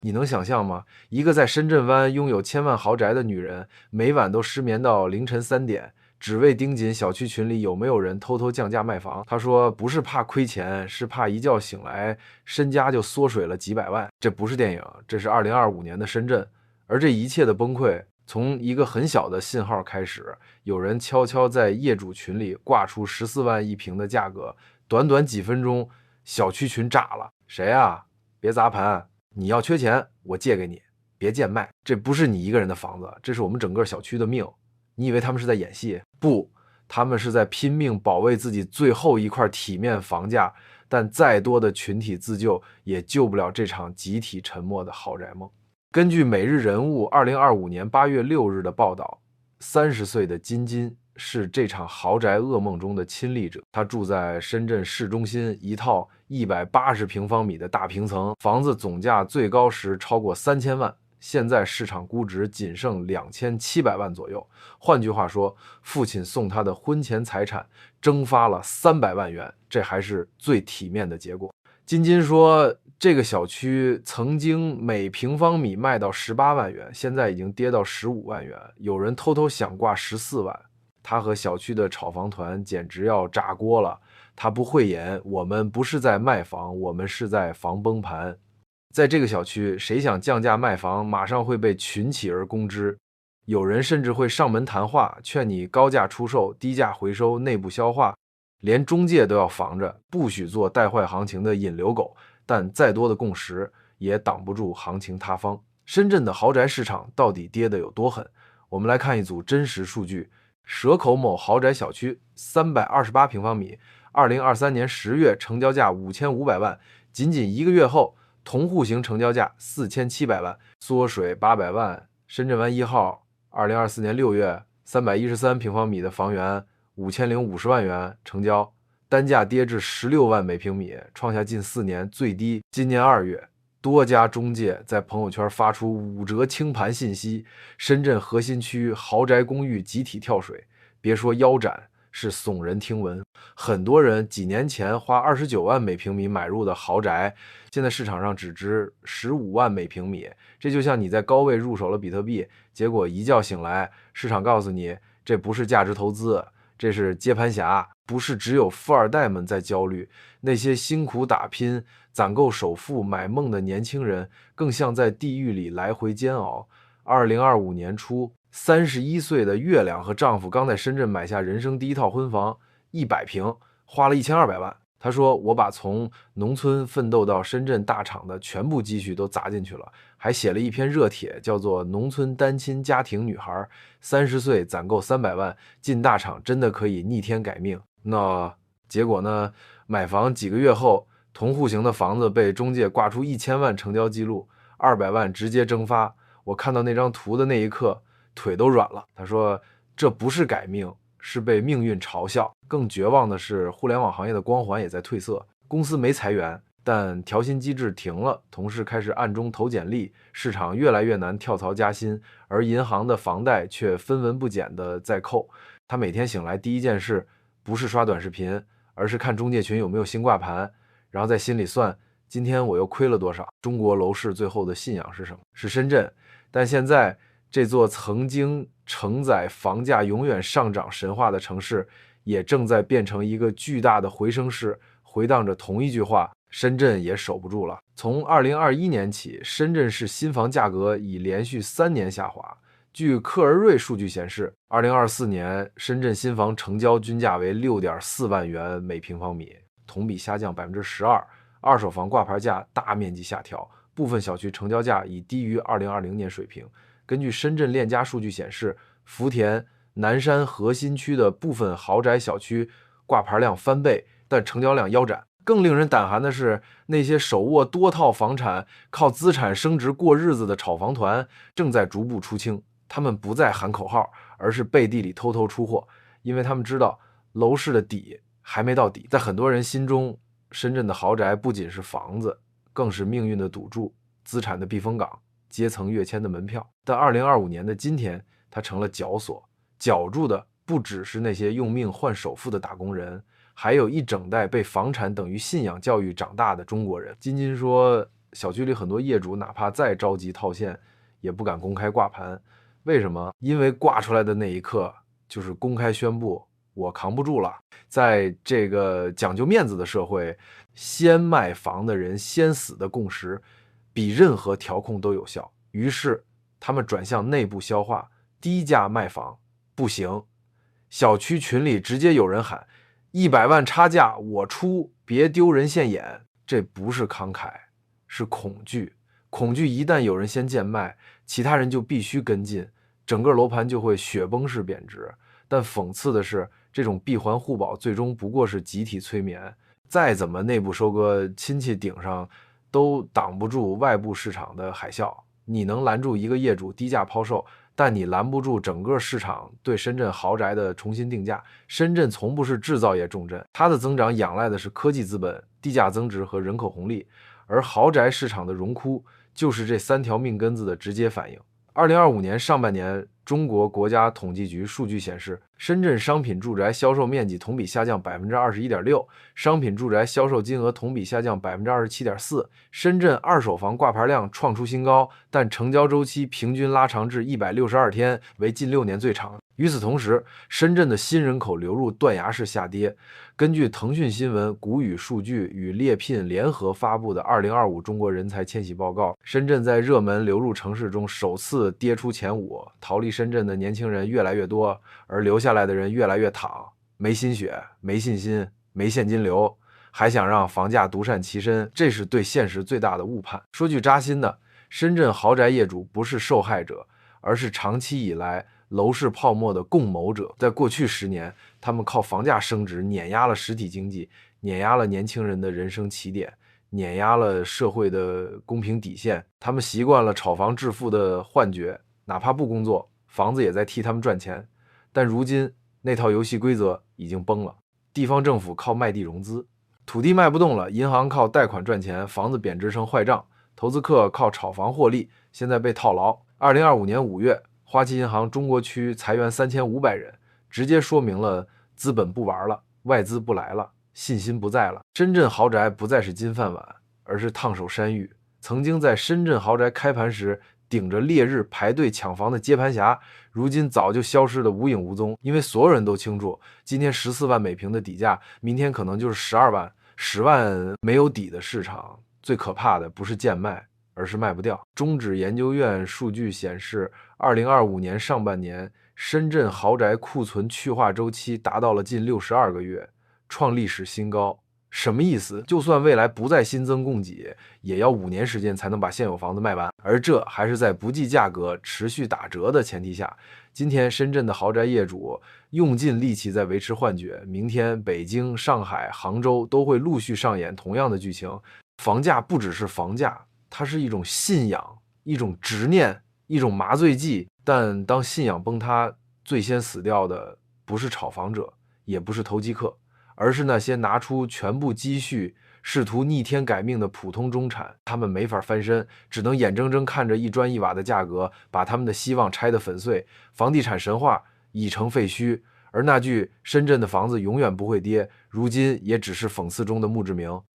你能想象吗？一个在深圳湾拥有千万豪宅的女人，每晚都失眠到凌晨3点，只为盯紧小区群里有没有人偷偷降价卖房。她说不是怕亏钱，是怕一觉醒来身家就缩水了几百万。这不是电影，这是2025年的深圳。而这一切的崩溃，从一个很小的信号开始，有人悄悄在业主群里挂出14万一平的价格，短短几分钟，小区群炸了。谁啊？别砸盘！你要缺钱，我借给你，别贱卖。这不是你一个人的房子，这是我们整个小区的命。你以为他们是在演戏？不，他们是在拼命保卫自己最后一块体面房价。但再多的群体自救，也救不了这场集体沉没的豪宅梦。根据每日人物2025年8月6日的报道，30岁的金金是这场豪宅噩梦中的亲历者。他住在深圳市中心一套180平方米的大平层，房子总价最高时超过3000万，现在市场估值仅剩2700万左右。换句话说，父亲送他的婚前财产蒸发了300万元，这还是最体面的结果。金金说，这个小区曾经每平方米卖到18万元，现在已经跌到15万元，有人偷偷想挂14万。他和小区的炒房团简直要炸锅了。他不讳言，我们不是在卖房，我们是在防崩盘。在这个小区，谁想降价卖房，马上会被群起而攻之。有人甚至会上门谈话，劝你高价出售，低价回收，内部消化。连中介都要防着，不许做带坏行情的引流狗。但再多的共识也挡不住行情塌方。深圳的豪宅市场到底跌得有多狠？我们来看一组真实数据。蛇口某豪宅小区328平方米，2023年10月成交价5500万，仅仅1个月后，同户型成交价4700万，缩水800万。深圳湾1号2024年6月313平方米的房源5050万元成交，单价跌至16万每平米，创下近4年最低。今年2月，多家中介在朋友圈发出5折清盘信息，深圳核心区豪宅公寓集体跳水，别说腰斩，是耸人听闻。很多人几年前花29万每平米买入的豪宅，现在市场上只值15万每平米。这就像你在高位入手了比特币，结果一觉醒来，市场告诉你这不是价值投资，这是接盘侠。不是只有富二代们在焦虑，那些辛苦打拼、攒够首付买梦的年轻人，更像在地狱里来回煎熬。2025年初，31岁的月亮和丈夫刚在深圳买下人生第一套婚房，100平，花了1200万。他说：“我把从农村奋斗到深圳大厂的全部积蓄都砸进去了，还写了一篇热帖，叫做《农村单亲家庭女孩30岁攒够300万进大厂真的可以逆天改命》。”那结果呢？买房几个月后，同户型的房子被中介挂出1000万成交记录，200万直接蒸发。我看到那张图的那一刻，腿都软了。他说：“这不是改命，是被命运嘲笑。”更绝望的是，互联网行业的光环也在褪色。公司没裁员，但调薪机制停了，同事开始暗中投简历，市场越来越难跳槽加薪，而银行的房贷却分文不减的在扣。他每天醒来第一件事不是刷短视频，而是看中介群有没有新挂盘，然后在心里算今天我又亏了多少。中国楼市最后的信仰是什么？是深圳。但现在这座曾经承载房价永远上涨神话的城市，也正在变成一个巨大的回声室，回荡着同一句话：深圳也守不住了。从2021年起，深圳市新房价格已连续3年下滑。据克而瑞数据显示，2024年深圳新房成交均价为6.4万元每平方米，同比下降12%。二手房挂牌价大面积下调，部分小区成交价已低于2020年水平。根据深圳链家数据显示，福田、南山核心区的部分豪宅小区挂牌量翻倍，但成交量腰斩。更令人胆寒的是，那些手握多套房产、靠资产升值过日子的炒房团正在逐步出清。他们不再喊口号，而是背地里偷偷出货，因为他们知道楼市的底还没到底。在很多人心中，深圳的豪宅不仅是房子，更是命运的赌注、资产的避风港、阶层跃迁的门票。但2025年的今天，它成了绞索，绞住的不只是那些用命换首付的打工人，还有一整代被房产等于信仰教育长大的中国人。金金说，小区里很多业主哪怕再着急套现，也不敢公开挂盘。为什么？因为挂出来的那一刻就是公开宣布我扛不住了。在这个讲究面子的社会，先卖房的人先死的共识比任何调控都有效。于是他们转向内部消化，低价卖房不行。小区群里直接有人喊100万差价我出，别丢人现眼。这不是慷慨，是恐惧。恐惧一旦有人先贱卖，其他人就必须跟进，整个楼盘就会雪崩式贬值。但讽刺的是，这种闭环互保最终不过是集体催眠，再怎么内部收割，亲戚顶上都挡不住外部市场的海啸。你能拦住一个业主低价抛售，但你拦不住整个市场对深圳豪宅的重新定价。深圳从不是制造业重镇，它的增长仰赖的是科技资本、地价增值和人口红利，而豪宅市场的荣枯就是这3条命根子的直接反应。2025年上半年，中国国家统计局数据显示，深圳商品住宅销售面积同比下降 21.6%， 商品住宅销售金额同比下降 27.4%， 深圳二手房挂牌量创出新高，但成交周期平均拉长至162天，为近6年最长。与此同时，深圳的新人口流入断崖式下跌。根据腾讯新闻、谷雨数据与猎聘联合发布的2025中国人才迁徙报告，深圳在热门流入城市中首次跌出前5，逃离深圳的年轻人越来越多，而留下来的人越来越躺，没心血、没信心、没现金流，还想让房价独善其身，这是对现实最大的误判。说句扎心的，深圳豪宅业主不是受害者，而是长期以来楼市泡沫的共谋者。在过去10年，他们靠房价升值碾压了实体经济，碾压了年轻人的人生起点，碾压了社会的公平底线。他们习惯了炒房致富的幻觉，哪怕不工作，房子也在替他们赚钱。但如今那套游戏规则已经崩了，地方政府靠卖地融资，土地卖不动了，银行靠贷款赚钱，房子贬值成坏账，投资客靠炒房获利，现在被套牢。2025年5月，花旗银行中国区裁员3500人，直接说明了资本不玩了，外资不来了，信心不在了。深圳豪宅不再是金饭碗，而是烫手山芋。曾经在深圳豪宅开盘时顶着烈日排队抢房的接盘侠，如今早就消失得无影无踪。因为所有人都清楚，今天14万每平的底价，明天可能就是12万、10万没有底的市场。最可怕的不是贱卖，而是卖不掉。中指研究院数据显示，2025年上半年，深圳豪宅库存去化周期达到了近62个月，创历史新高。什么意思？就算未来不再新增供给，也要5年时间才能把现有房子卖完，而这还是在不计价格持续打折的前提下。今天深圳的豪宅业主用尽力气在维持幻觉，明天北京、上海、杭州都会陆续上演同样的剧情。房价不只是房价，它是一种信仰，一种执念，一种麻醉剂。但当信仰崩塌，最先死掉的不是炒房者，也不是投机客，而是那些拿出全部积蓄试图逆天改命的普通中产。他们没法翻身，只能眼睁睁看着一砖一瓦的价格把他们的希望拆得粉碎，房地产神话已成废墟。而那句深圳的房子永远不会跌，如今也只是讽刺中的墓志铭。